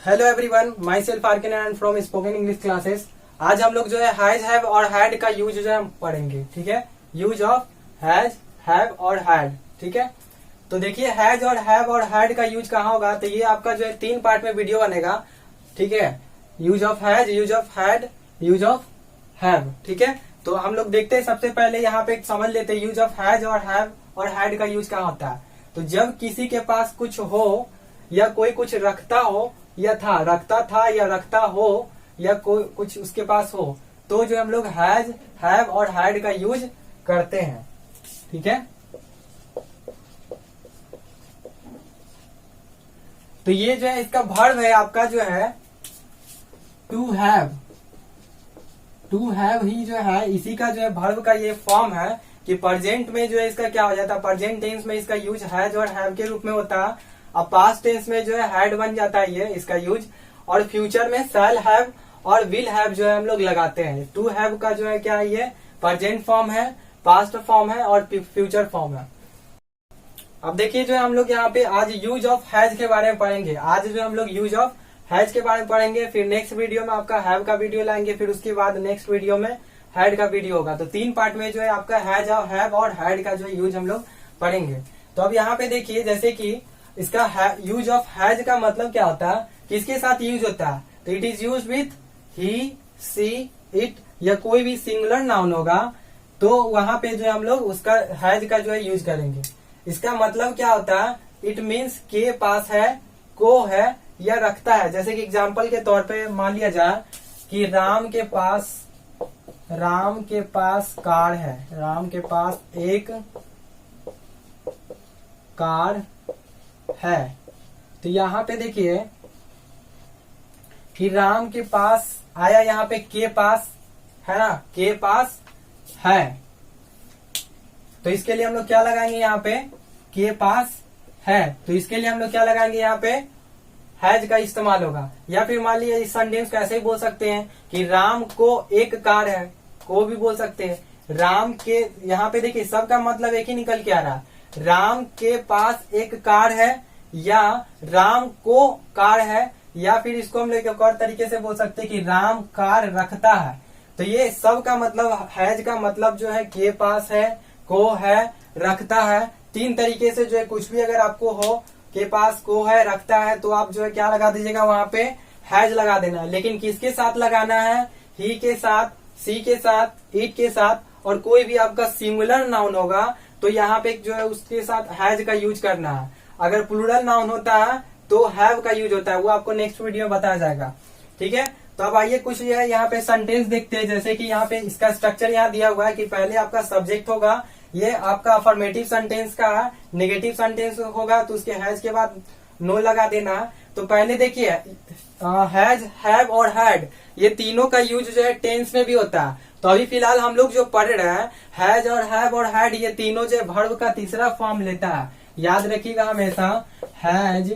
Hello everyone, myself Arkin and from spoken English classes. आज हम लोग जो है हैज, हैव और हैड का यूज जो है हम पढ़ेंगे। ठीक है, यूज ऑफ हैज, हैव और हैड। ठीक है, तो देखिए हैज और हैव और हैड का यूज कहाँ होगा, तो ये आपका जो है 3 पार्ट में वीडियो बनेगा। ठीक है, use of has, use of had, use of have. ठीक है, तो हम लोग देखते हैं। सबसे पहले यहाँ पे समझ लेते हैं यूज ऑफ हैज और हैव और हैड का यूज कहाँ होता है। तो जब किसी के पास कुछ हो या कोई कुछ रखता हो या था, रखता था या रखता हो या कोई कुछ उसके पास हो, तो जो हम लोग हैज, हैव और हैड का यूज करते हैं। ठीक है, तो ये जो है इसका वर्ब है आपका जो है टू हैव। टू हैव ही जो है इसी का जो है वर्ब का ये फॉर्म है कि प्रेजेंट में जो है इसका क्या हो जाता है, प्रेजेंट टेंस में इसका यूज हैज और हैव के रूप में होता है। अब पास्ट टेंस में जो है हैड बन जाता है ये इसका यूज, और फ्यूचर में शैल हैव और विल हैव जो है हम लोग लगाते हैं। टू हैव का जो है क्या है, ये प्रेजेंट फॉर्म है, पास्ट फॉर्म है और फ्यूचर फॉर्म है। अब देखिए जो है हम लोग यहाँ पे आज यूज ऑफ हैज के बारे में पढ़ेंगे। आज जो हम लोग यूज ऑफ हैज के बारे में पढ़ेंगे, फिर नेक्स्ट वीडियो में आपका हैव का वीडियो लाएंगे, फिर उसके बाद नेक्स्ट वीडियो में हैड का वीडियो होगा। तो 3 पार्ट में जो है आपका हैज और हैव और हैड का जो है यूज हम लोग पढ़ेंगे। तो अब यहाँ पे देखिए जैसे कि इसका यूज ऑफ हैज का मतलब क्या होता है, किसके साथ यूज होता है, तो it is use with he, she, it या कोई भी सिंगुलर नाउन होगा तो वहां पे जो है हम लोग उसका हैज का जो है यूज करेंगे। इसका मतलब क्या होता है, इट मीन्स के पास है, को है या रखता है। जैसे कि एग्जाम्पल के तौर पे मान लिया जाए कि राम के पास कार है, राम के पास एक कार है। तो यहाँ पे देखिए कि राम के पास आया, यहाँ पे के पास है ना, के पास है, तो इसके लिए हम लोग क्या लगाएंगे, यहाँ पे के पास है, तो इसके लिए हम लोग क्या लगाएंगे, यहाँ पे हैज का इस्तेमाल होगा। या फिर मान लीजिए इस सेंटेंस को ऐसे ही बोल सकते हैं कि राम को एक कार है, को भी बोल सकते हैं। राम के, यहाँ पे देखिए सबका मतलब एक ही निकल के आ रहा है, राम के पास एक कार है या राम को कार है, या फिर इसको हम लोग एक और तरीके से बोल सकते हैं कि राम कार रखता है। तो ये सब का मतलब, हैज का मतलब जो है के पास है, को है, रखता है। 3 तरीके से जो है कुछ भी अगर आपको हो, के पास, को है, रखता है, तो आप जो है क्या लगा दीजिएगा, वहां पे हैज लगा देना है। लेकिन किसके साथ लगाना है, ही के साथ, सी के साथ, इट के साथ, और कोई भी आपका सिंगुलर नाउन होगा तो यहाँ पे जो है उसके साथ हैज का यूज करना है। अगर प्लूरल नाउन होता है तो हैव का यूज होता है, वो आपको नेक्स्ट वीडियो में बताया जाएगा। ठीक है, तो अब आइए कुछ ये है यहाँ पे सेंटेंस देखते हैं। जैसे कि यहाँ पे इसका स्ट्रक्चर यहाँ दिया हुआ है कि पहले आपका सब्जेक्ट होगा, ये आपका अफर्मेटिव सेंटेंस का है। नेगेटिव सेंटेंस होगा तो उसके हैज के बाद नो लगा देना। तो पहले देखिए हैज, हैव और हैड ये तीनों का यूज जो है टेंस में भी होता है। तो अभी फिलहाल हम लोग जो पढ़ रहे हैं हैज और हैव और हैड, ये तीनों जो वर्ब का तीसरा फॉर्म लेता है। याद रखिएगा हमेशा, हैज,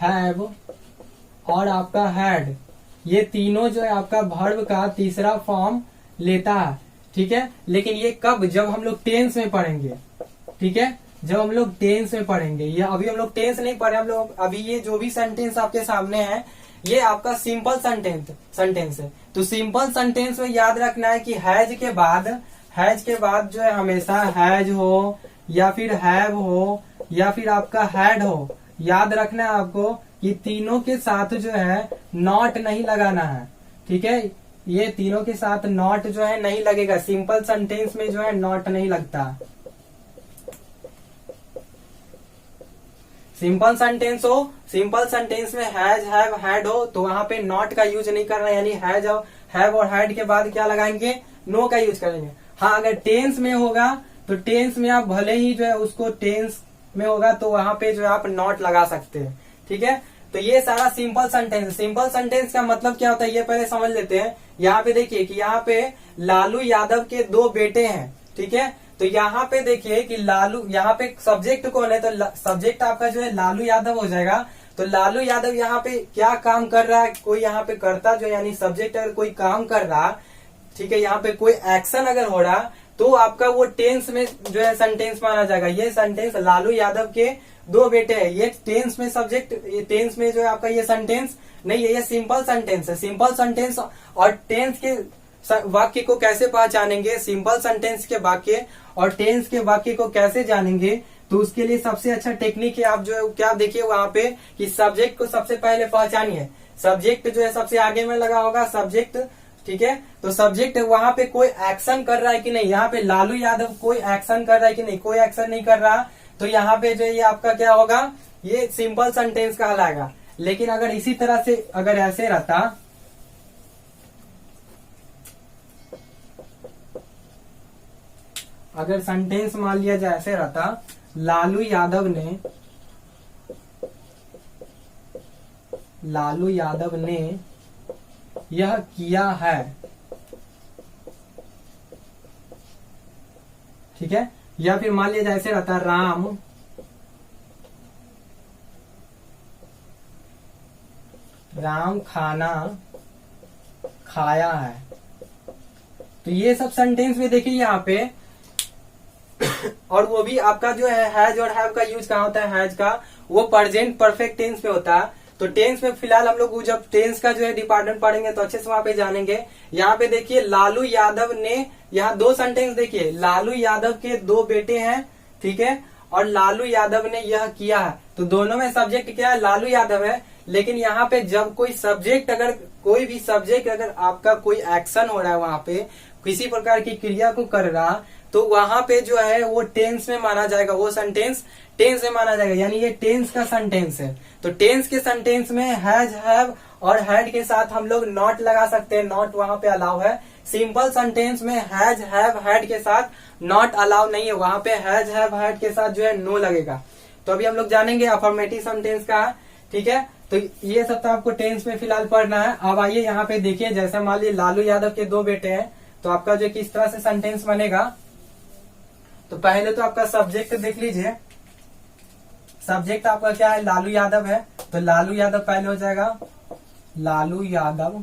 हैव और आपका हैड ये तीनों जो है आपका वर्ब का तीसरा फॉर्म लेता है। ठीक है, लेकिन ये कब, जब हम लोग टेंस में पढ़ेंगे। ठीक है, जब हम लोग टेंस में पढ़ेंगे, ये अभी हम लोग टेंस नहीं पढ़े, हम लोग अभी ये जो भी सेंटेंस आपके सामने है ये आपका सिंपल सेंटेंस है। तो सिंपल सेंटेंस में याद रखना है कि हैज के बाद जो है हमेशा हैज हो या फिर हैव हो या फिर आपका हैड हो। याद रखना है आपको कि तीनों के साथ जो है नॉट नहीं लगाना है। ठीक है, ये तीनों के साथ नॉट जो है नहीं लगेगा। सिंपल सेंटेंस में जो है नॉट नहीं लगता। सिंपल सेंटेंस हो, सिंपल सेंटेंस में हैज, हैव, हैड हो तो वहां पे नॉट का यूज नहीं करना, यानी हैज, हैव और हैड के बाद क्या लगाएंगे, नो का यूज करेंगे। हाँ, अगर टेंस में होगा तो टेंस में आप भले ही जो है उसको टेंस में होगा तो वहां पे जो है आप नॉट लगा सकते हैं। ठीक है, तो ये सारा सिंपल सेंटेंस। सिंपल सेंटेंस का मतलब क्या होता है ये पहले समझ लेते हैं। यहाँ पे देखिए कि यहाँ पे लालू यादव के 2 बेटे हैं। ठीक है, तो यहाँ पे देखिए कि लालू, यहाँ पे सब्जेक्ट कौन है, तो सब्जेक्ट आपका जो है लालू यादव हो जाएगा। तो लालू यादव यहाँ पे क्या काम कर रहा है, कोई यहाँ पे करता जो यानी सब्जेक्ट अगर कोई काम कर रहा, ठीक है, यहाँ पे कोई एक्शन अगर हो रहा तो आपका वो टेंस में जो है सेंटेंस माना जाएगा। ये सेंटेंस लालू यादव के 2 बेटे हैं, ये टेंस में सब्जेक्ट, ये टेंस में जो है आपका ये सेंटेंस नहीं है, ये सिंपल सेंटेंस है। सिंपल सेंटेंस और टेंस के वाक्य को कैसे पहचानेंगे, सिंपल सेंटेंस के वाक्य और टेंस के वाक्य को कैसे जानेंगे, तो उसके लिए सबसे अच्छा टेक्निक है, आप जो है क्या देखिए वहां पे कि सब्जेक्ट को सबसे पहले पहचानिए। सब्जेक्ट जो है सबसे आगे में लगा होगा सब्जेक्ट, ठीक है। तो सब्जेक्ट वहां पे कोई एक्शन कर रहा है कि नहीं, यहाँ पे लालू यादव कोई एक्शन कर रहा है कि नहीं, कोई एक्शन नहीं कर रहा, तो यहाँ पे जो ये आपका क्या होगा, ये सिंपल सेंटेंस कहलाएगा। लेकिन अगर इसी तरह से अगर ऐसे रहता, अगर सेंटेंस मान लिया जाए ऐसे रहता, लालू यादव ने यह किया है, ठीक है। या फिर मान लिया जाए ऐसे रहता, राम खाना खाया है। तो ये सब सेंटेंस में देखिए यहाँ पे और वो भी आपका जो है हैज और हैव का यूज कहाँ होता है, हैज का वो प्रेजेंट परफेक्ट टेंस में होता है। तो टेंस में फिलहाल हम लोग जब टेंस का जो है डिपार्टमेंट पढ़ेंगे तो अच्छे से वहां पे जानेंगे। यहाँ पे देखिए लालू यादव ने, यहाँ 2 सेंटेंस देखिए, लालू यादव के 2 बेटे हैं, ठीक है, और लालू यादव ने यह किया है। तो दोनों में सब्जेक्ट क्या है, लालू यादव है। लेकिन यहाँ पे जब कोई सब्जेक्ट, अगर कोई भी सब्जेक्ट अगर आपका कोई एक्शन हो रहा है वहां पे, किसी प्रकार की क्रिया को कर रहा, तो वहां पे जो है वो टेंस में माना जाएगा, वो सेंटेंस टेंस में माना जाएगा, यानी ये टेंस का सेंटेंस है। तो टेंस के सेंटेंस में हैज, हैव और हैड के साथ हम लोग नॉट लगा सकते हैं, नॉट वहां पे अलाउ है। सिंपल सेंटेंस में हैज, हैव, हैड के साथ नॉट अलाउ नहीं है, वहां पे हैज, हैव, हैड के साथ जो है नो लगेगा। तो अभी हम लोग जानेंगे अफर्मेटिव सेंटेंस का, ठीक है। तो ये सब तो आपको टेंस में फिलहाल पढ़ना है। अब आइए यहाँ पे देखिए, जैसे मान लीजिए लालू यादव के 2 बेटे हैं, तो आपका जो किस तरह से सेंटेंस बनेगा। तो पहले तो आपका सब्जेक्ट देख लीजिए, सब्जेक्ट आपका क्या है, लालू यादव है, तो लालू यादव पहले हो जाएगा, लालू यादव,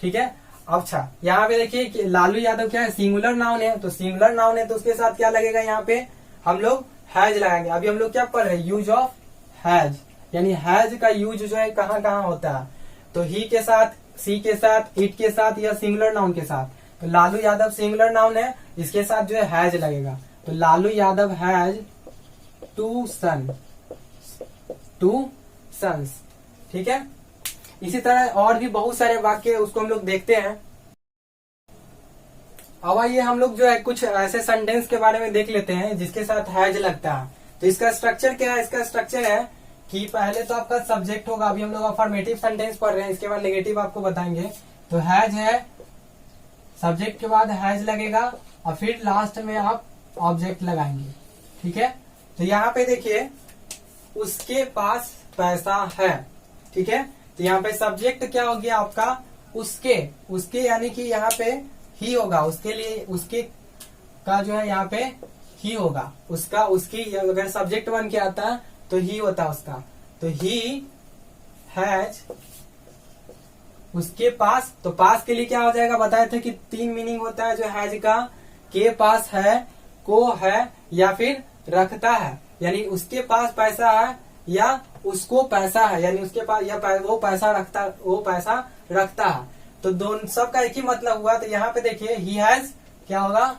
ठीक है। अच्छा यहाँ पे देखिए कि लालू यादव क्या है, सिंगुलर नाउन है, तो सिंगुलर नाउन है तो उसके साथ क्या लगेगा, यहाँ पे हम लोग हैज लगाएंगे। अभी हम लोग क्या पढ़ रहे हैं, यूज ऑफ हैज, यानी हैज का यूज जो है कहाँ कहाँ होता है, तो ही के साथ, सी के साथ, इट के साथ या सिंगुलर नाउन के साथ। तो लालू यादव सिंगुलर नाउन है, इसके साथ जो है हैज लगेगा। तो लालू यादव हैज 2 सन्स, ठीक है। इसी तरह और भी बहुत सारे वाक्य है, उसको हम लोग देखते हैं। अब आइए हम लोग जो है कुछ ऐसे सेंटेंस के बारे में देख लेते हैं जिसके साथ हैज लगता है। तो इसका स्ट्रक्चर क्या है, इसका स्ट्रक्चर है कि पहले तो आपका सब्जेक्ट होगा, अभी हम लोग अफर्मेटिव सेंटेंस पढ़ रहे हैं, इसके बाद नेगेटिव आपको बताएंगे। तो हैज है, सब्जेक्ट के बाद हैज लगेगा और फिर लास्ट में आप ऑब्जेक्ट लगाएंगे, ठीक है। तो यहाँ पे देखिए उसके पास पैसा है, ठीक है। तो यहाँ पे सब्जेक्ट क्या हो गया आपका, उसके यानी कि यहाँ पे ही होगा, उसके लिए, उसके का जो है यहाँ पे ही होगा, उसका, उसकी, अगर सब्जेक्ट बन के आता है तो ही होता है उसका। तो ही हैज, उसके पास, तो पास के लिए क्या हो जाएगा, बताए थे कि 3 मीनिंग होता है जो हैज का, के पास है, को है, या फिर रखता है, यानी उसके पास पैसा है या उसको पैसा है, यानी उसके पास या वो पैसा रखता है। तो दोनों सबका एक ही मतलब हुआ। तो यहाँ पे देखिए ही हैज क्या होगा,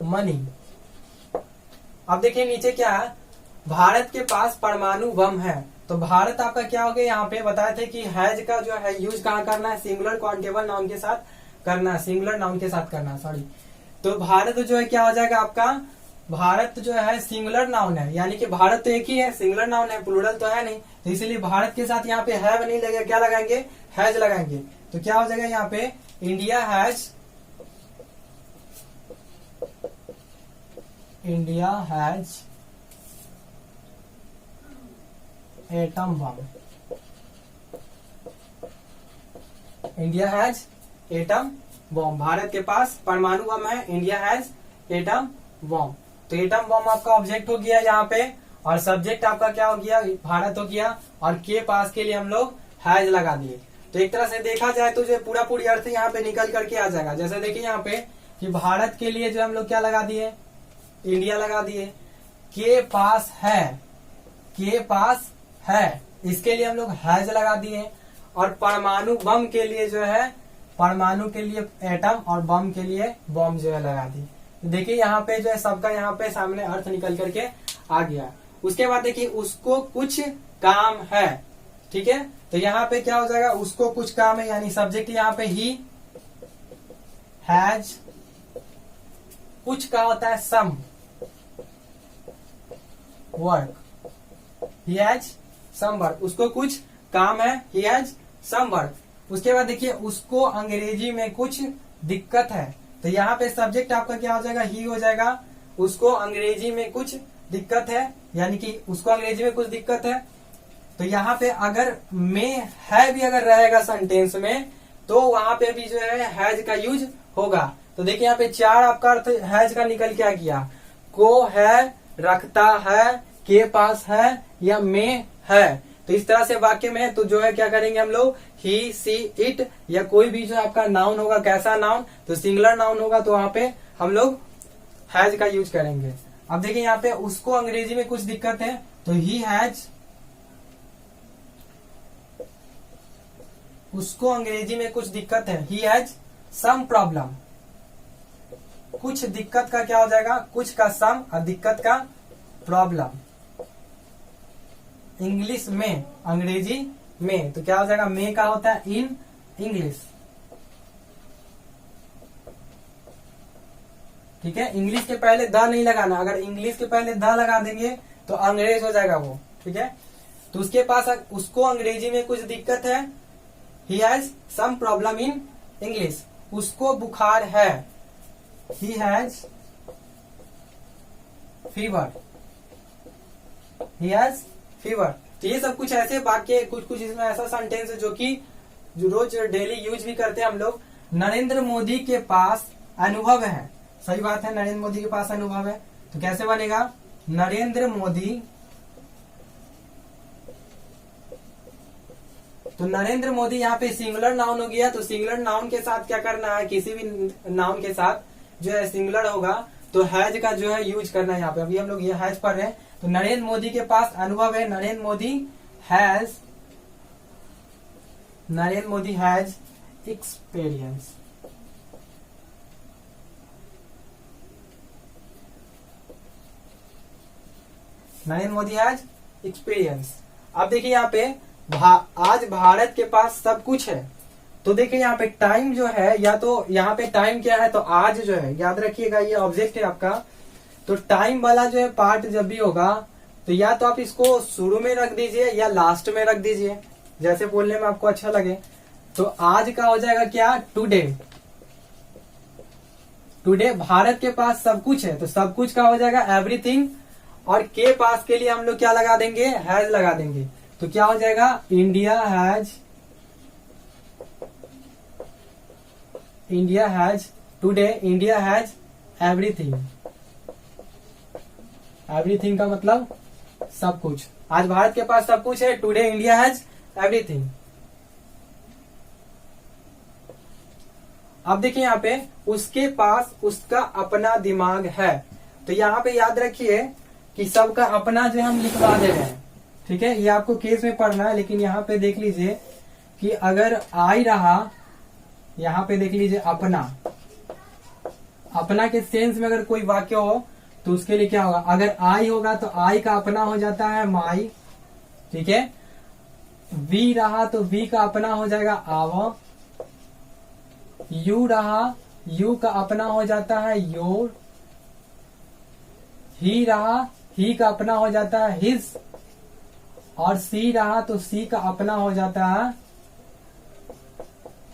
मनी। अब देखिए नीचे क्या है, भारत के पास परमाणु बम है। तो भारत आपका क्या हो गया, यहाँ पे बताए थे कि हैज का जो है यूज कहाँ करना है, सिंगुलर काउंटेबल नाउन के साथ करना, सिंगुलर नाउन के साथ करना, सॉरी। तो भारत जो है क्या हो जाएगा आपका, भारत जो है सिंगुलर नाउन है, यानी कि भारत तो एक ही है, सिंगुलर नाउन है, प्लूरल तो है नहीं, तो इसलिए भारत के साथ यहाँ पे हैव नहीं लगेगा, क्या लगाएंगे, हैज लगाएंगे। तो क्या हो जाएगा यहाँ पे, India has atom bomb, India has atom bomb, Bharat के पास परमाणु बम है, इंडिया हैज एटम बम। तो एटम बम आपका ऑब्जेक्ट हो गया यहाँ पे, और सब्जेक्ट आपका क्या हो गया, भारत हो गया, और के पास के लिए हम लोग हैज लगा दिए। तो एक तरह से देखा जाए तो जो पूरा पूरी अर्थ यहाँ पे निकल करके आ जाएगा। जैसे देखिए यहाँ पे कि भारत के लिए जो हम लोग क्या लगा दिए, इंडिया लगा दिए। के पास है, के पास है, इसके लिए हम लोग हैज लगा दिए। और परमाणु बम के लिए जो है, परमाणु के लिए एटम और बम के लिए बम जो है लगा दी। तो देखिए यहाँ पे जो है सबका यहाँ पे सामने अर्थ निकल करके आ गया। उसके बाद देखिए उसको कुछ काम है, ठीक है। तो यहाँ पे क्या हो जाएगा, उसको कुछ काम है, यानी सब्जेक्ट यहाँ पे ही हैज, कुछ का होता है some work, he has some work, उसको कुछ काम है, ही हैज सम वर्क। उसके बाद देखिए उसको अंग्रेजी में कुछ दिक्कत है, तो यहाँ पे सब्जेक्ट आपका क्या हो जाएगा, ही हो जाएगा। उसको अंग्रेजी में कुछ दिक्कत है, यानी कि उसको अंग्रेजी में कुछ दिक्कत है। तो यहाँ पे अगर में है भी अगर रहेगा सेंटेंस में, तो वहां पे भी जो है हैज का यूज होगा। तो देखिए यहाँ पे 4 आपका अर्थ हैज का निकल के आ गया। को है, रखता है, के पास है या में है। तो इस तरह से वाक्य में तो जो है क्या करेंगे हम लोग, ही, सी, इट या कोई भी जो आपका नाउन होगा, कैसा नाउन, तो सिंगुलर नाउन होगा तो वहां पे हम लोग हैज का यूज करेंगे। अब देखिए यहाँ पे उसको अंग्रेजी में कुछ दिक्कत है, तो ही हैज, उसको अंग्रेजी में कुछ दिक्कत है, ही हैज सम प्रॉब्लम। कुछ दिक्कत का क्या हो जाएगा, कुछ का सम और दिक्कत का प्रॉब्लम। इंग्लिश में, अंग्रेजी में, तो क्या हो जाएगा, में का होता है इन इंग्लिश, ठीक है। इंग्लिश के पहले द नहीं लगाना, अगर इंग्लिश के पहले द लगा देंगे तो अंग्रेज हो जाएगा वो, ठीक है। तो उसके पास उसको अंग्रेजी में कुछ दिक्कत है, he has some problem in English. उसको बुखार है, he has fever, he has fever. तो ये सब कुछ ऐसे वाक्य, कुछ कुछ इसमें ऐसा सेंटेंस है जो कि जो रोज डेली यूज भी करते हैं हम लोग। नरेंद्र मोदी के पास अनुभव है, सही बात है, नरेंद्र मोदी के पास अनुभव है। तो कैसे बनेगा, नरेंद्र मोदी, तो नरेंद्र मोदी यहाँ पे सिंगुलर नाउन हो गया। तो सिंगुलर नाउन के साथ क्या करना है, किसी भी नाउन के साथ जो है सिंगुलर होगा तो हैज का जो है यूज करना है। यहाँ पे अभी हम लोग ये हैज पढ़ रहे हैं। तो नरेंद्र मोदी के पास अनुभव है, Narendra Modi has, Narendra Modi has experience. Narendra Modi has experience. अब देखिए यहाँ पे आज भारत के पास सब कुछ है। तो देखिए यहाँ पे टाइम जो है, या तो यहाँ पे टाइम क्या है, तो आज जो है, याद रखिएगा ये ऑब्जेक्ट है आपका। तो टाइम वाला जो है पार्ट जब भी होगा तो या तो आप इसको शुरू में रख दीजिए या लास्ट में रख दीजिए, जैसे बोलने में आपको अच्छा लगे। तो आज का हो जाएगा क्या, टुडे। टुडे भारत के पास सब कुछ है, तो सब कुछ का हो जाएगा एवरीथिंग। और के पास के लिए हम लोग क्या लगा देंगे, हैज लगा देंगे। तो क्या हो जाएगा, India has, India has today, India has everything. Everything का मतलब सब कुछ। आज भारत के पास सब कुछ है, टुडे इंडिया हैज एवरीथिंग। अब देखिए यहाँ पे उसके पास उसका अपना दिमाग है। तो यहाँ पे याद रखिए कि सबका अपना जो हम लिखवा दे रहे हैं, ठीक है। ये आपको केस में पढ़ना है, लेकिन यहाँ पे देख लीजिए कि अगर आई रहा, यहाँ पे देख लीजिए अपना, अपना के सेंस में अगर कोई वाक्य हो तो उसके लिए क्या होगा, अगर आई होगा तो आई का अपना हो जाता है माई, ठीक है। वी रहा तो वी का अपना हो जाएगा आवर। यू रहा, यू का अपना हो जाता है योर। ही रहा, ही का अपना हो जाता है हिज। और सी रहा तो सी का अपना हो जाता है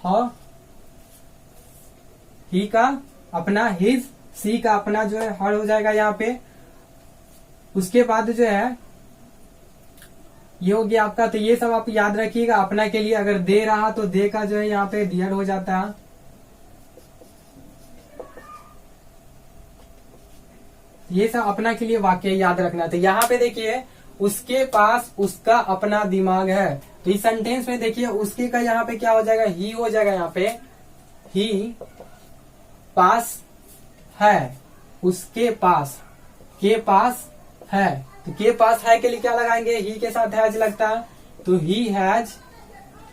हर। ही का अपना हिज, सी का अपना जो है हर हो जाएगा यहाँ पे। उसके बाद जो है ये हो गया आपका। तो ये सब आप याद रखिएगा अपना के लिए। अगर दे रहा तो दे का जो है यहाँ पे डियर हो जाता है। ये सब अपना के लिए वाक्य याद रखना। तो यहाँ पे देखिए उसके पास उसका अपना दिमाग है। तो इस सेंटेंस में देखिए उसके का यहाँ पे क्या हो जाएगा, ही हो जाएगा यहाँ पे। ही पास है, उसके पास, के पास है। तो के पास है के लिए क्या लगाएंगे, ही के साथ हैज लगता है, तो ही हैज,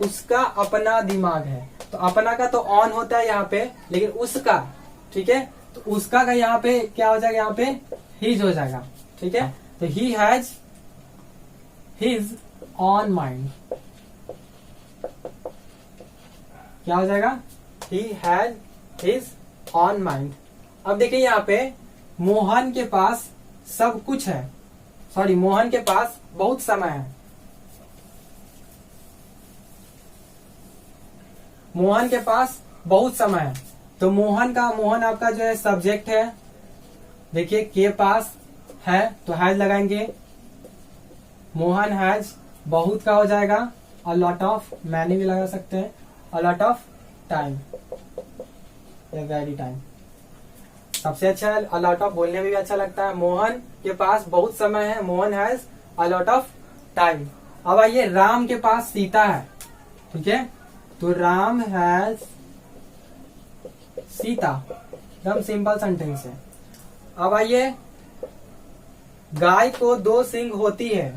उसका अपना दिमाग है। तो अपना का तो ऑन होता है यहाँ पे, लेकिन उसका, ठीक है, तो उसका का यहाँ पे क्या हो जाएगा, यहाँ पे हिज हो जाएगा, ठीक है। तो he has his on mind, क्या हो जाएगा, he has his on mind. अब देखिए यहाँ पे मोहन के पास सब कुछ है, सॉरी मोहन के पास बहुत समय है, मोहन के पास बहुत समय है। तो मोहन आपका जो है सब्जेक्ट है, देखिए के पास है तो हैज लगाएंगे, मोहन हैज बहुत का हो जाएगा, अ लॉट ऑफ, मैंने भी लगा सकते हैं, अ लॉट ऑफ टाइम या वेरी टाइम, सबसे अच्छा है अ लॉट ऑफ, बोलने में भी अच्छा लगता है। मोहन के पास बहुत समय है, Mohan has a lot of time. अब आइए राम के पास सीता है, ठीक है, तो राम हैज सीता, एकदम सिंपल सेंटेंस है। अब आइए गाय को 2 सींग होती है,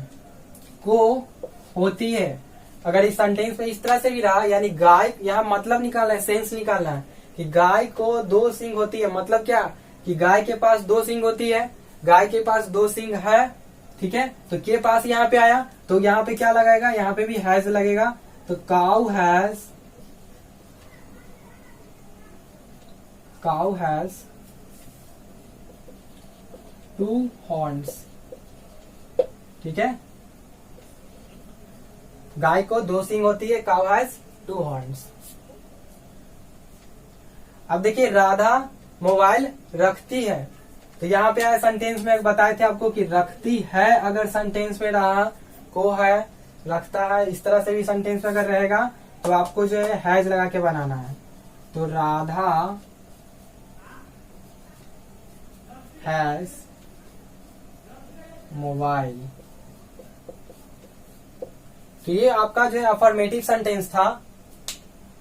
को होती है, अगर इस सेंटेंस में इस तरह से भी रहा, यानी गाय, यहाँ मतलब निकालना है, सेंस निकालना है कि गाय को 2 सींग होती है, मतलब क्या कि गाय के पास 2 सींग होती है, गाय के पास 2 सींग है, ठीक है। तो के पास यहाँ पे आया, तो यहाँ पे क्या लगाएगा, यहाँ पे भी हैज लगेगा, तो काउ हैज 2 हॉर्न्स, ठीक है, गाय को 2 सींग होती है, काउ हैज 2 हॉर्न्स। अब देखिए राधा मोबाइल रखती है, तो यहाँ पे आया सेंटेंस में बताए थे आपको कि रखती है, अगर सेंटेंस में रहा, को है, रखता है, इस तरह से भी सेंटेंस में अगर रहेगा तो आपको जो है हैज लगा के बनाना है। तो राधा हैज मोबाइल, तो ये आपका जो है अफर्मेटिव सेंटेंस था।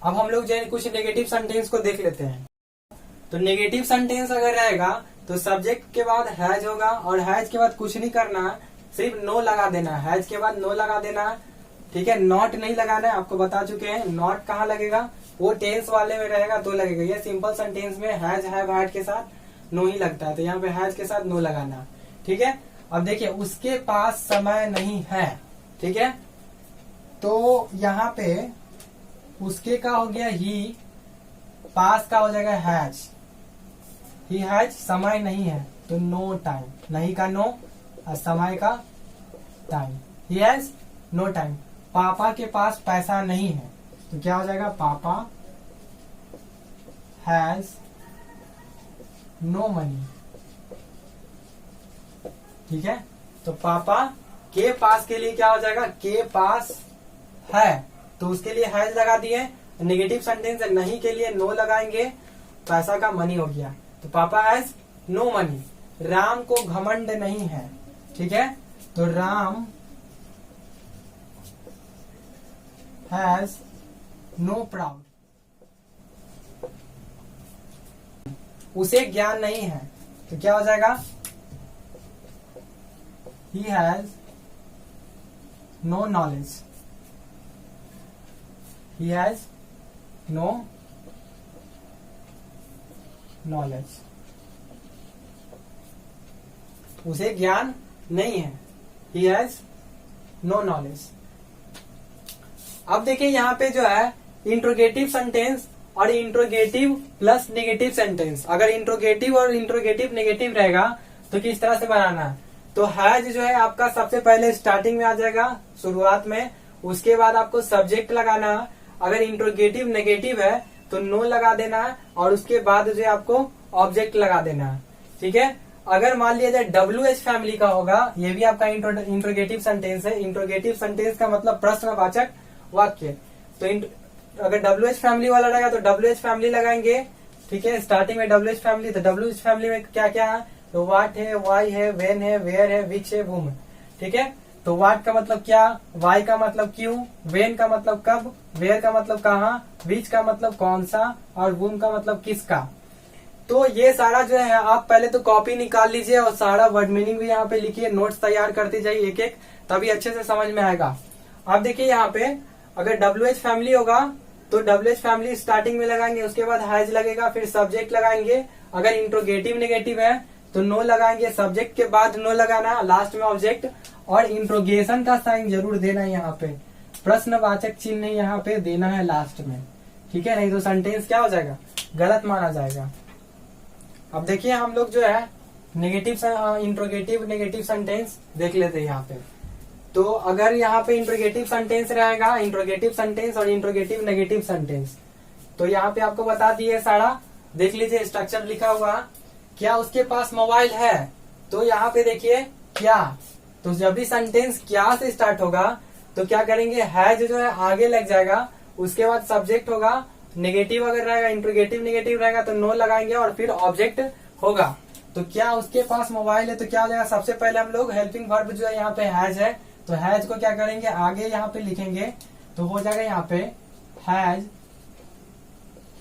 अब हम लोग जो है कुछ नेगेटिव सेंटेंस को देख लेते हैं। तो नेगेटिव सेंटेंस अगर रहेगा तो सब्जेक्ट के बाद हैज होगा, और हैज के बाद कुछ नहीं करना है, सिर्फ नो लगा देना है, हैज के बाद नो लगा देना है, ठीक है, नॉट नहीं लगाना है, आपको बता चुके हैं। नॉट कहाँ लगेगा, वो टेंस वाले में रहेगा तो लगेगा, ये सिंपल सेंटेंस में हैज हैव हैड के साथ नो ही लगता है, तो यहाँ पे हैज के साथ नो लगाना, ठीक है। अब देखिए उसके पास समय नहीं है, ठीक है, तो यहाँ पे उसके का हो गया ही, पास का हो जाएगा हैज, ही हैज, समय नहीं है तो नो टाइम, नहीं का नो और समय का time, he has no time. पापा के पास पैसा नहीं है, तो क्या हो जाएगा, पापा हैज नो मनी, ठीक है। तो पापा के पास के लिए क्या हो जाएगा, के पास है, तो उसके लिए हैज लगा दिए। नेगेटिव सेंटेंस है, नहीं के लिए नो लगाएंगे, पैसा का मनी हो गया, तो पापा हैज नो मनी। राम को घमंड नहीं है, ठीक है, तो राम हैज नो प्राउड, उसे ज्ञान नहीं है, तो क्या हो जाएगा, he has no knowledge, he has no knowledge, उसे ज्ञान नहीं है, he has no knowledge। अब देखिए यहाँ पे जो है इंट्रोगेटिव सेंटेंस और इंट्रोगेटिव प्लस नेगेटिव सेंटेंस, अगर इंट्रोगेटिव और इंट्रोगेटिव नेगेटिव रहेगा तो किस तरह से बनाना है। तो हैज जो है आपका सबसे पहले स्टार्टिंग में आ जाएगा, शुरुआत में, उसके बाद आपको सब्जेक्ट लगाना है, अगर इंट्रोगेटिव नेगेटिव है तो नो लगा देना है, और उसके बाद जो है आपको ऑब्जेक्ट लगा देना है, ठीक है। अगर मान लिया जाए WH फैमिली का होगा, ये भी आपका इंट्रोगेटिव सेंटेंस है। इंट्रोगेटिव सेंटेंस का मतलब प्रश्नवाचक वाक्य, तो अगर WH फैमिली वाला रहेगा तो WH फैमिली लगाएंगे, ठीक है। स्टार्टिंग में WH फैमिली, तो WH फैमिली में क्या क्या है, तो व्हाट है, वाई है, वेन है, वेयर है, विच है, वुम, ठीक है। तो व्हाट का मतलब क्या, वाई का मतलब क्यों, वेन का मतलब कब, वेयर का मतलब कहाँ, विच का मतलब कौन सा, और वुम का मतलब किसका। तो ये सारा जो है आप पहले तो कॉपी निकाल लीजिए और सारा वर्ड मीनिंग भी यहाँ पे लिखिए, नोट्स तैयार करते जाइए एक एक, तभी अच्छे से समझ में आएगा। अब देखिए यहाँ पे अगर WH फैमिली होगा तो WH फैमिली स्टार्टिंग में लगाएंगे, उसके बाद हैज लगेगा, फिर सब्जेक्ट लगाएंगे। अगर इंट्रोगेटिव नेगेटिव है तो नो लगाएंगे, सब्जेक्ट के बाद नो लगाना, लास्ट में ऑब्जेक्ट, और इंट्रोगेशन का साइन जरूर देना है यहाँ पे, प्रश्नवाचक चिन्ह यहाँ पे देना है लास्ट में, ठीक है, नहीं तो सेंटेंस क्या हो जाएगा, गलत माना जाएगा। अब देखिए हम लोग जो है नेगेटिव इंट्रोगेटिव नेगेटिव सेंटेंस देख लेते हैं यहाँ पे। तो अगर यहाँ पे इंट्रोगेटिव सेंटेंस रहेगा, इंट्रोगेटिव सेंटेंस और इंट्रोगेटिव नेगेटिव सेंटेंस, तो यहाँ पे आपको बता दिए सारा, देख लीजिए स्ट्रक्चर लिखा हुआ, क्या उसके पास मोबाइल है, तो यहाँ पे देखिए क्या, तो जब भी सेंटेंस क्या से स्टार्ट होगा तो क्या करेंगे, हैज जो है आगे लग जाएगा, उसके बाद सब्जेक्ट होगा, नेगेटिव अगर रहेगा, इंट्रोगेटिव नेगेटिव रहेगा तो नो लगाएंगे और फिर ऑब्जेक्ट होगा। तो क्या उसके पास मोबाइल है तो क्या हो जाएगा, सबसे पहले हम लोग हेल्पिंग वर्ब जो है यहाँ पे हैज है, तो हैज को क्या करेंगे आगे यहाँ पे लिखेंगे, तो हो जाएगा यहाँ पे हैज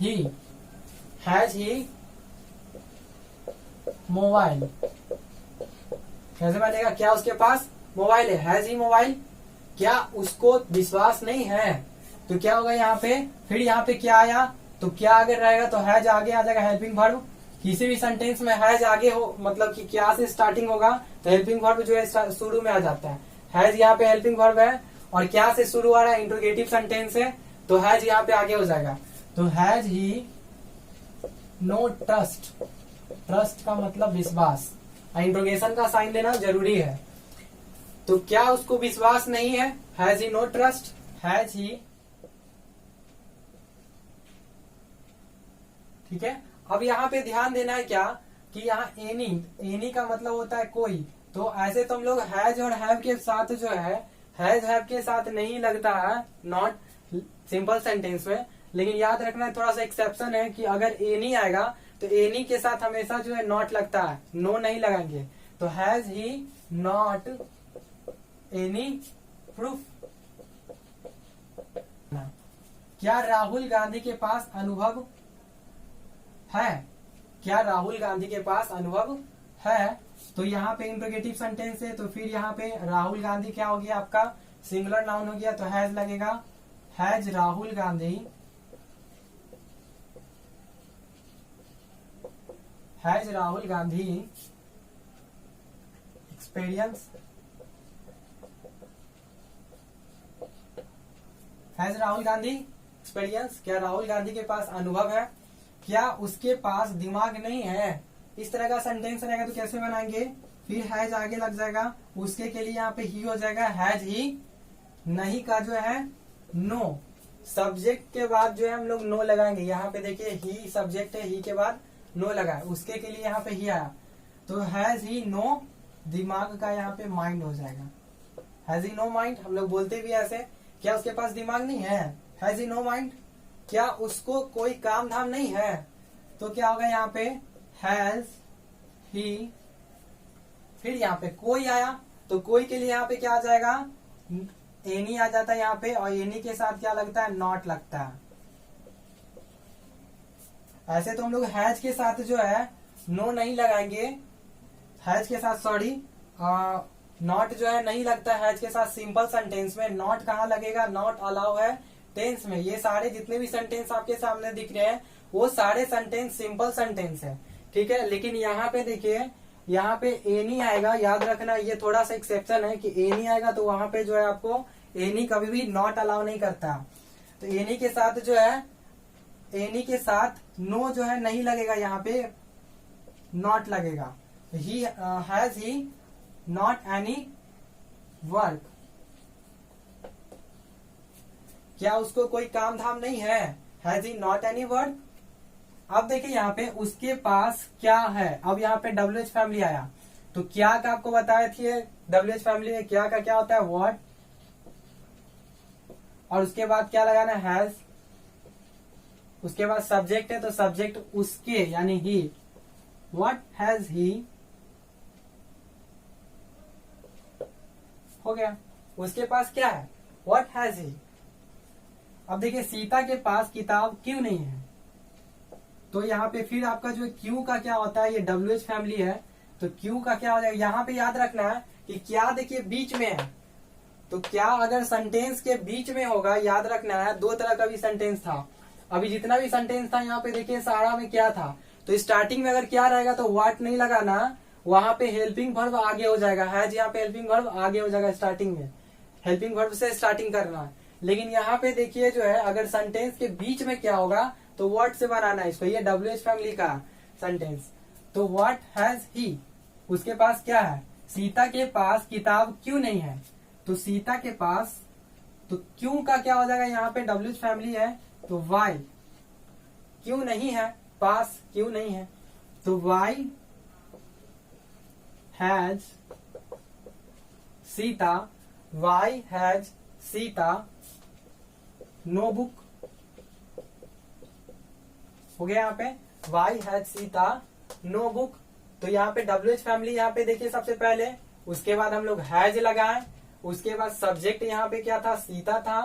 ही मोबाइल। कैसे बनेगा, क्या उसके पास मोबाइल है, हैज ही मोबाइल, क्या उसको विश्वास नहीं है, तो क्या होगा यहाँ पे, फिर यहाँ पे क्या आया, तो क्या अगर रहेगा तो हैज आगे आ जाएगा हेल्पिंग वर्ब। किसी भी सेंटेंस में हैज आगे हो, मतलब कि क्या से स्टार्टिंग होगा तो हेल्पिंग वर्ब जो है शुरू में आ जाता है। हैज यहाँ पे हेल्पिंग वर्ब है और क्या से शुरू आ रहा है, इंट्रोगेटिव सेंटेंस है, तो हैज यहाँ पे आगे हो जाएगा। तो has he no trust, trust का मतलब विश्वास, इंट्रोगेशन का साइन देना जरूरी है। तो क्या उसको विश्वास नहीं है, has he no trust, has he, ठीक है। अब यहाँ पे ध्यान देना है क्या कि यहाँ एनी का मतलब होता है कोई, तो ऐसे तो हम लोग हैज और हैव के साथ जो है, हैज हैव के साथ नहीं लगता है नॉट सिंपल सेंटेंस में, लेकिन याद रखना है थोड़ा सा एक्सेप्शन है कि अगर एनी आएगा तो एनी के साथ हमेशा जो है नॉट लगता है, नो नहीं लगाएंगे। तो has he not any proof, क्या राहुल गांधी के पास अनुभव है, क्या राहुल गांधी के पास अनुभव है, तो यहाँ पे इंट्रोगेटिव सेंटेंस है, तो फिर यहाँ पे राहुल गांधी क्या हो गया आपका, सिंगुलर नाउन हो गया, तो हैज लगेगा, has Rahul Gandhi, has Rahul Gandhi experience, has Rahul Gandhi experience, क्या राहुल गांधी के पास अनुभव है, क्या उसके पास दिमाग नहीं है। इस तरह का सेंटेंस रहेगा तो कैसे बनाएंगे, फिर हैज आगे लग जाएगा, उसके के लिए यहाँ पे ही हो जाएगा, हैज ही, नहीं का जो है नो, सब्जेक्ट के बाद जो है हम लोग नो लगाएंगे, यहाँ पे देखिए ही सब्जेक्ट है, ही के बाद नो लगा, उसके के लिए यहाँ पे ही आया, तो हैज ही नो, दिमाग का यहाँ पे माइंड हो जाएगा, हैज ही नो माइंड, हम लोग बोलते भी ऐसे, क्या उसके पास दिमाग नहीं है, हैज ही नो माइंड, क्या उसको कोई काम धाम नहीं है, तो क्या होगा यहाँ पे हैज ही, फिर यहाँ पे कोई आया, तो कोई के लिए यहाँ पे क्या आ जाएगा, एनी आ जाता है यहाँ पे, और एनी के साथ क्या लगता है, नॉट लगता है। ऐसे तो हम लोग हैज के साथ जो है नो नहीं लगाएंगे, हैज के साथ सॉरी नॉट जो है नहीं लगता है हैज के साथ, सिंपल सेंटेंस में नॉट कहाँ लगेगा, नॉट अलाउ है टेंस में। ये सारे जितने भी सेंटेंस आपके सामने दिख रहे हैं वो सारे सेंटेंस सिंपल सेंटेंस है, ठीक है। लेकिन यहाँ पे देखिए, यहाँ पे एनी आएगा, याद रखना ये थोड़ा सा एक्सेप्शन है कि एनी आएगा तो वहां पे जो है आपको एनी कभी भी नॉट अलाउ नहीं करता, तो एनी के साथ जो है, एनी के साथ नो जो है नहीं लगेगा, यहाँ पे नॉट लगेगा। He has he not any work, क्या उसको कोई काम धाम नहीं है, has he not any work. अब देखिए यहाँ पे उसके पास क्या है, अब यहाँ पे WH फैमिली आया, तो क्या का आपको बताया थी WH फैमिली में क्या का क्या होता है, व्हाट, और उसके बाद क्या लगाना है, हैज, उसके बाद सब्जेक्ट है तो सब्जेक्ट उसके यानी ही, व्हाट हैज ही, हो गया, उसके पास क्या है, व्हाट हैज ही। अब देखिए सीता के पास किताब क्यों नहीं है, तो यहाँ पे फिर आपका जो क्यू का क्या होता है, ये WH फैमिली है, तो क्यू का क्या हो जाएगा, यहाँ पे याद रखना है कि क्या देखिए बीच में है, तो क्या अगर सेंटेंस के बीच में होगा, याद रखना है दो तरह का भी सेंटेंस था। अभी जितना भी सेंटेंस था यहाँ पे देखिए सारा में क्या था, तो स्टार्टिंग में अगर क्या रहेगा तो व्हाट नहीं लगाना, वहां पे हेल्पिंग वर्ब आगे हो जाएगा, हैज यहाँ पे हेल्पिंग वर्ब आगे हो जाएगा, स्टार्टिंग में हेल्पिंग वर्ब से स्टार्टिंग करना है। लेकिन यहाँ पे देखिए जो है अगर सेंटेंस के बीच में क्या होगा तो व्हाट से बनाना है इसको, ये WH फैमिली का सेंटेंस। तो व्हाट हैज ही, उसके पास क्या है, सीता के पास किताब क्यों नहीं है, तो सीता के पास, तो क्यों का क्या हो जाएगा, यहाँ पे WH फैमिली है तो वाई, क्यों नहीं है, पास क्यों नहीं है, तो why has Sita, why has Sita no book, हो गया यहाँ पे why has Sita no book. तो यहाँ पे WH फैमिली यहाँ पे देखिए सबसे पहले, उसके बाद हम लोग हैज लगाए, उसके बाद सब्जेक्ट यहाँ पे क्या था, सीता था,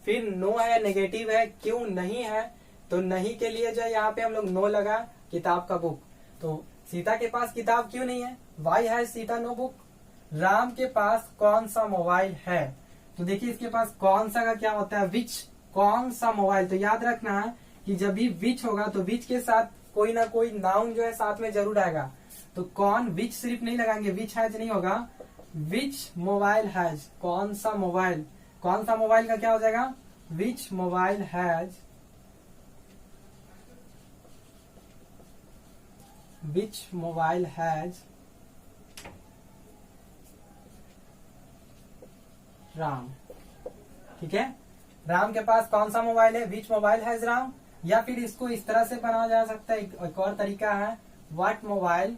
फिर नो है, नेगेटिव है, क्यों नहीं है, तो नहीं के लिए जो है यहाँ पे हम लोग नो लगा, किताब का बुक, तो सीता के पास किताब क्यों नहीं है, why has Sita no book. Ram के पास कौन सा मोबाइल है, तो देखिए इसके पास कौन सा का क्या होता है, विच, कौन सा मोबाइल, तो याद रखना है कि जब भी विच होगा तो विच के साथ कोई ना कोई नाउन जो है साथ में जरूर आएगा, तो कौन, विच सिर्फ नहीं लगाएंगे, विच हैज नहीं होगा, विच मोबाइल हैज, कौन सा मोबाइल, कौन सा मोबाइल का क्या हो जाएगा, विच mobile has, which mobile has Ram, ठीक है, राम के पास कौन सा मोबाइल है, विच मोबाइल हैज राम। या फिर इसको इस तरह से बनाया जा सकता है, एक और तरीका है, what mobile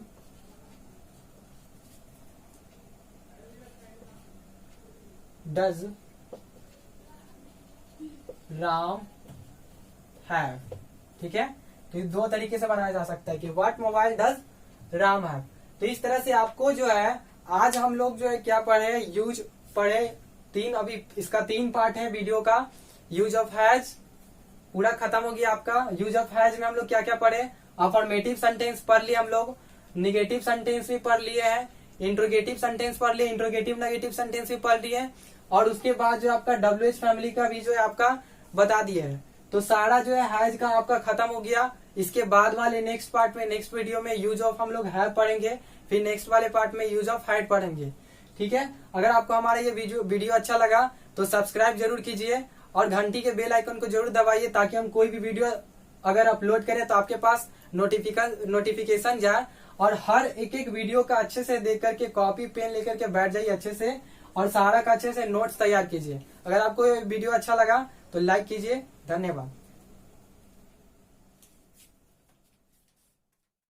does Ram have, ठीक है, तो ये दो तरीके से बनाया जा सकता है कि what mobile does Ram have. तो इस तरह से आपको जो है आज हम लोग जो है क्या पढ़े, यूज पढ़े, तीन, अभी इसका 3 पार्ट है वीडियो का। यूज ऑफ हैज पूरा खत्म हो गया आपका। यूज ऑफ हैज में हम लोग क्या क्या पढ़े, अफर्मेटिव सेंटेंस पढ़ लिए हम लोग, निगेटिव सेंटेंस भी पढ़ लिए हैं, इंट्रोगेटिव सेंटेंस पढ़ लिए, इंट्रोगेटिव नेगेटिव सेंटेंस भी पढ़ लिए, और उसके बाद जो आपका WH फैमिली का भी जो है आपका बता दिया है। तो सारा जो है हैज का आपका खत्म हो गया। इसके बाद वाले नेक्स्ट पार्ट में, नेक्स्ट वीडियो में यूज ऑफ हम लोग हैव पढ़ेंगे, फिर नेक्स्ट वाले पार्ट में यूज ऑफ हैड पढ़ेंगे, ठीक है। अगर आपको हमारा ये वीडियो अच्छा लगा तो सब्सक्राइब जरूर कीजिए और घंटी के बेल आइकन को जरूर दबाइए, ताकि हम कोई भी वीडियो अगर अपलोड करें तो आपके पास नोटिफिकेशन जाए, और हर एक एक वीडियो का अच्छे से देख करके कॉपी पेन लेकर के बैठ जाइए अच्छे से, और सारा का अच्छे से नोट्स तैयार कीजिए। अगर आपको ये वीडियो अच्छा लगा तो लाइक कीजिए। धन्यवाद।